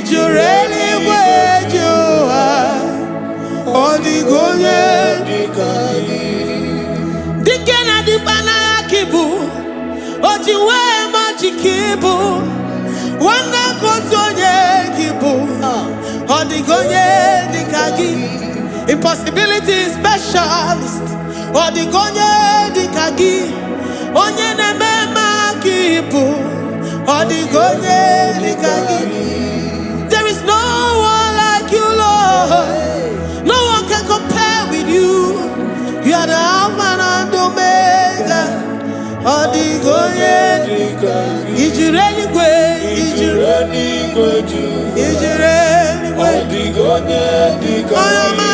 ijuru eluigwe ju ụwa, ọ dịghị onye dịka gị. Dike na dịkpa n'agha ka ị bụ, o ji wee machi ka ị bụ, nwanne ka otu onye ka ị bụ, ọ dịghị onye dịka gị. Impossibility specialist, ọ dịghị onye dịka gị. Onye na-eme ma ka ị bụ, ọ dịghị onye dịka gị. There is no one like you, Lord. No one can compare with you. You are the Alpha and Omega. Ọ dịghị onye dịka gị. Ijuru eluigwe, ijuru eluigwe ju, ijuru eluigwe, ọ dịghị onye dịka gị.